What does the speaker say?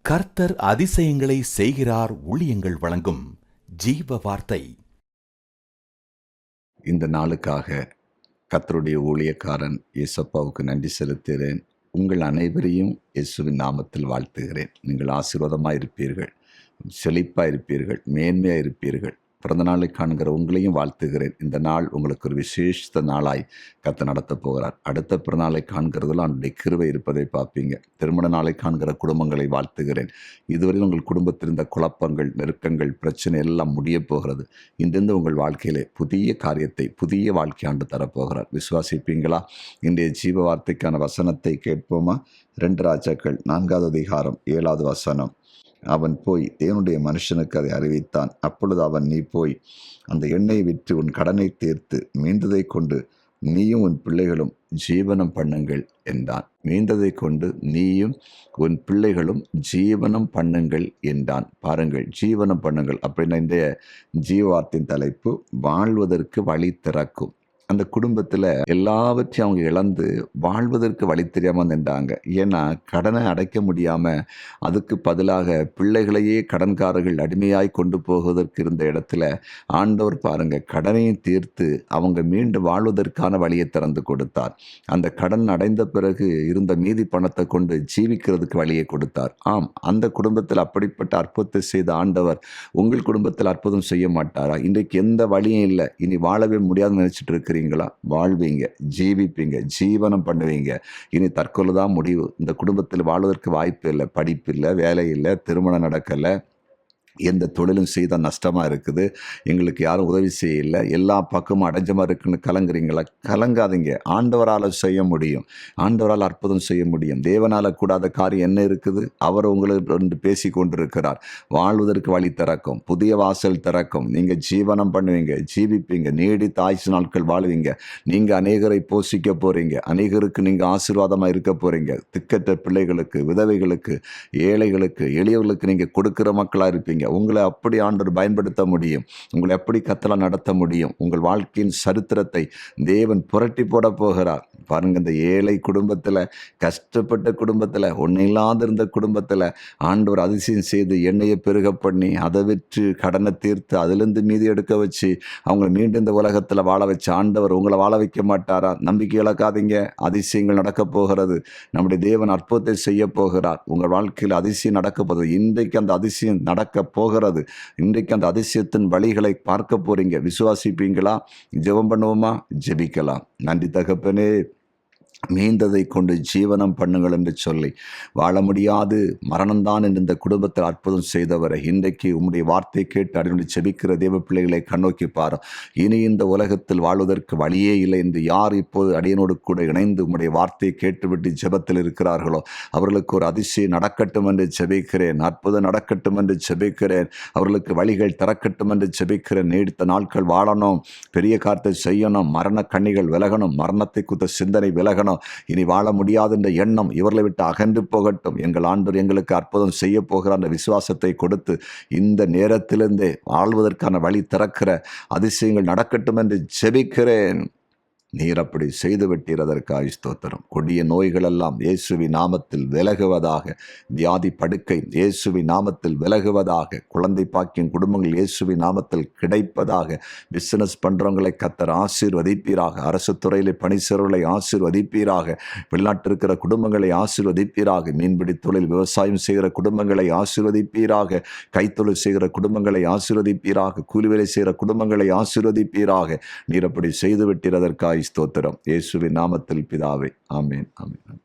கர்த்தர் அதிசயங்களை செய்கிறார். ஊழியங்கள் வழங்கும் ஜீவ வார்த்தை. இந்த நாளுக்காக கர்த்தருடைய ஊழியக்காரன் இயேசப்பாவுக்கு நன்றி செலுத்துகிறேன். உங்கள் அனைவரையும் இயேசுவின் நாமத்தில் வாழ்த்துகிறேன். நீங்கள் ஆசீர்வாதமாக இருப்பீர்கள், செழிப்பாக இருப்பீர்கள், மேன்மையாக இருப்பீர்கள். பிறந்த நாளை காண்கிற உங்களையும் வாழ்த்துகிறேன். இந்த நாள் உங்களுக்கு ஒரு விசேஷ நாளாய் கர்த்தர் நடத்தப் போகிறார். அடுத்த பிறநாளை காண்கிறதுல அவனுடைய கிருபை இருப்பதை பார்ப்பீங்க. திருமண நாளை காண்கிற குடும்பங்களை வாழ்த்துகிறேன். இதுவரையில் உங்கள் குடும்பத்தில் இருந்த குழப்பங்கள், நெருக்கங்கள், பிரச்சனை எல்லாம் முடிய போகிறது. இன்றிருந்து உங்கள் வாழ்க்கையிலே புதிய காரியத்தை, புதிய வாழ்க்கை ஆண்டு தரப்போகிறார். விசுவாசிப்பீங்களா? இன்றைய ஜீவ வார்த்தைக்கான வசனத்தை கேட்போமா? 2 ராஜாக்கள் 4வது அதிகாரம் 7வது வசனம். அவன் போய் தேவனுடைய மனுஷனுக்கு அதை அறிவித்தான். அப்பொழுது அவன், நீ போய் அந்த எண்ணெயை விற்று உன் கடனை தீர்த்து மீந்ததை கொண்டு நீயும் உன் பிள்ளைகளும் ஜீவனம் பண்ணுங்கள் என்றான். மீந்ததை கொண்டு நீயும் உன் பிள்ளைகளும் ஜீவனம் பண்ணுங்கள் என்றான். பாருங்கள், ஜீவனம் பண்ணுங்கள் அப்படின்னா இன்றைய ஜீவார்த்தின் தலைப்பு வாழ்வதற்கு வழி திறக்கும். அந்த குடும்பத்தில் எல்லாவற்றையும் அவங்க இழந்து வாழ்வதற்கு வழி தெரியாமல் நின்றாங்க. ஏன்னா கடனை அடைக்க முடியாமல் அதுக்கு பதிலாக பிள்ளைகளையே கடன்காரர்கள் அடிமையாய் கொண்டு போவதற்கு இருந்த இடத்துல ஆண்டவர் பாருங்க கடனையும் தீர்த்து அவங்க மீண்டும் வாழ்வதற்கான வழியை திறந்து கொடுத்தார். அந்த கடன் அடைந்த பிறகு இருந்த மீதி பணத்தை கொண்டு ஜீவிக்கிறதுக்கு வழியை கொடுத்தார். ஆம், அந்த குடும்பத்தில் அப்படிப்பட்ட அற்புதத்தை செய்த ஆண்டவர் உங்கள் குடும்பத்தில் அற்புதம் செய்ய மாட்டாரா? இன்றைக்கு எந்த வழியும் இல்லை, இனி வாழவே முடியாதுன்னு நினைச்சிட்டு இருக்கிறீங்க. வாழ்வீங்க, ஜீவிப்பீங்க, ஜீவனம் பண்ணுவீங்க. இனி தற்கொலை தான் முடிவு. இந்த குடும்பத்தில் வாழ்வதற்கு வாய்ப்பு இல்லை. படிப்பு இல்லை, வேலை இல்லை, திருமணம் நடக்கலை, எந்த தொழிலும் செய்தால் நஷ்டமாக இருக்குது, எங்களுக்கு யாரும் உதவி செய்யலை, எல்லா பக்கமும் அடைஞ்சமாக இருக்குன்னு கலங்குறீங்களா? கலங்காதீங்க. ஆண்டவரால் செய்ய முடியும். ஆண்டவரால் அற்புதம் செய்ய முடியும். தேவனால் கூடாத காரியம் என்ன இருக்குது? அவர் உங்களுக்கு பேசி கொண்டிருக்கிறார். வாழ்வதற்கு வழி திறக்கும், புதிய வாசல் திறக்கும். நீங்கள் ஜீவனம் பண்ணுவீங்க, ஜீவிப்பீங்க, நீடித்த ஆயுசு நாட்கள் வாழ்வீங்க. நீங்கள் அநேகரை போஷிக்க போகிறீங்க, அநேகருக்கு நீங்கள் ஆசீர்வாதமாக இருக்க போகிறீங்க. திக்கற்ற பிள்ளைகளுக்கு, விதவைகளுக்கு, ஏழைகளுக்கு, எளியவர்களுக்கு நீங்கள் கொடுக்குற மக்களாக இருப்பீங்க. உங்களை அப்படி ஆண்டவர் பயன்படுத்த முடியும். உங்களை எப்படி கர்த்தரால் நடத்த முடியும். உங்கள் வாழ்க்கையின் சரித்திரத்தை தேவன் புரட்டி போட போகிறார். பாருங்க, இந்த ஏழை குடும்பத்தில், கஷ்டப்பட்ட குடும்பத்தில், ஒன்றும் இல்லாத இருந்த குடும்பத்தில் ஆண்டவர் அதிசயம் செய்து எண்ணெயை பெருக பண்ணி அதை விற்று கடனை தீர்த்து அதிலிருந்து மீதி எடுக்க வச்சு அவங்களை மீண்டும் இந்த உலகத்தில் வாழ வச்சு ஆண்டவர் உங்களை வாழ வைக்க மாட்டாரா? நம்பிக்கை இழக்காதீங்க. அதிசயங்கள் நடக்க போகிறது. நம்முடைய தேவன் அற்புதத்தை செய்ய போகிறார். உங்கள் வாழ்க்கையில் அதிசயம் நடக்க போகிறது. இன்றைக்கு அந்த அதிசயம் நடக்க போகிறது. இன்றைக்கு அந்த அதிசயத்தின் வழிகளை பார்க்க போறீங்க. விசுவாசிப்பீங்களா? ஜெபம் பண்ணுவோமா? ஜெபிக்கலாம். நன்றி தகப்பனே, மீந்ததை கொண்டு ஜீவனம் பண்ணுங்கள் என்று சொல்லி வாழ முடியாது, மரணம்தான் என்று இந்த குடும்பத்தில் அற்புதம் செய்தவரை இன்றைக்கு உம்முடைய வார்த்தை கேட்டு அடிநடி செபிக்கிற தேவ பிள்ளைகளை கண்ணோக்கி பாரு. இனி இந்த உலகத்தில் வாழ்வதற்கு வழியே இல்லை என்று யார் இப்போது அடியனோடு கூட இணைந்து உம்முடைய வார்த்தையை கேட்டுவிட்டு ஜெபத்தில் இருக்கிறார்களோ அவர்களுக்கு ஒரு அதிசயம் நடக்கட்டும் என்று செபிக்கிறேன். அற்புதம் நடக்கட்டும் என்று செபிக்கிறேன். அவர்களுக்கு வழிகள் திறக்கட்டும் என்று செபிக்கிறேன். நீடித்த நாட்கள் வாழணும், பெரிய காரியத்தை செய்யணும், மரண கண்ணிகள் விலகணும், மரணத்தை குறித்த சிந்தனை விலகணும், இனி வாழ முடியாது என்ற எண்ணம் இவர்களை விட்டு அகன்று போகட்டும். எங்கள் ஆண்டவர் எங்களுக்கு அற்புதம் செய்ய போகிற அந்த விசுவாசத்தை கொடுத்து இந்த நேரத்திலிருந்தே வாழ்வதற்கான வழி திறக்கிற அதிசயங்கள் நடக்கட்டும் என்று ஜெபிக்கிறேன். நீர் அப்படி செய்து விட்டீரதற்காக ஸ்தோத்திரம். கொடிய நோய்களெல்லாம் இயேசுவின் நாமத்தில் விலகுவதாக. வியாதி படுக்கை இயேசுவின் நாமத்தில் விலகுவதாக. குழந்தை பாக்கியம் குடும்பங்கள் இயேசுவின் நாமத்தில் கிடைப்பதாக. பிசினஸ் பண்ணுறவங்களை கர்த்தர் ஆசீர்வதிப்பீராக. அரசு துறையில் பணி செய்கிறவர்களை ஆசீர்வதிப்பீராக. வெளிநாட்டில் இருக்கிற குடும்பங்களை ஆசீர்வதிப்பீராக. மீன்பிடி தொழில், விவசாயம் செய்கிற குடும்பங்களை ஆசீர்வதிப்பீராக. கைத்தொழில் செய்கிற குடும்பங்களை ஆசீர்வதிப்பீராக. கூலி வேலை செய்கிற குடும்பங்களை ஆசீர்வதிப்பீராக. நீர் அப்படி செய்து விட்டீரதற்காக ஸ்தோத்திரம். இயேசுவின் நாமத்தில் பிதாவே, ஆமென், ஆமென்.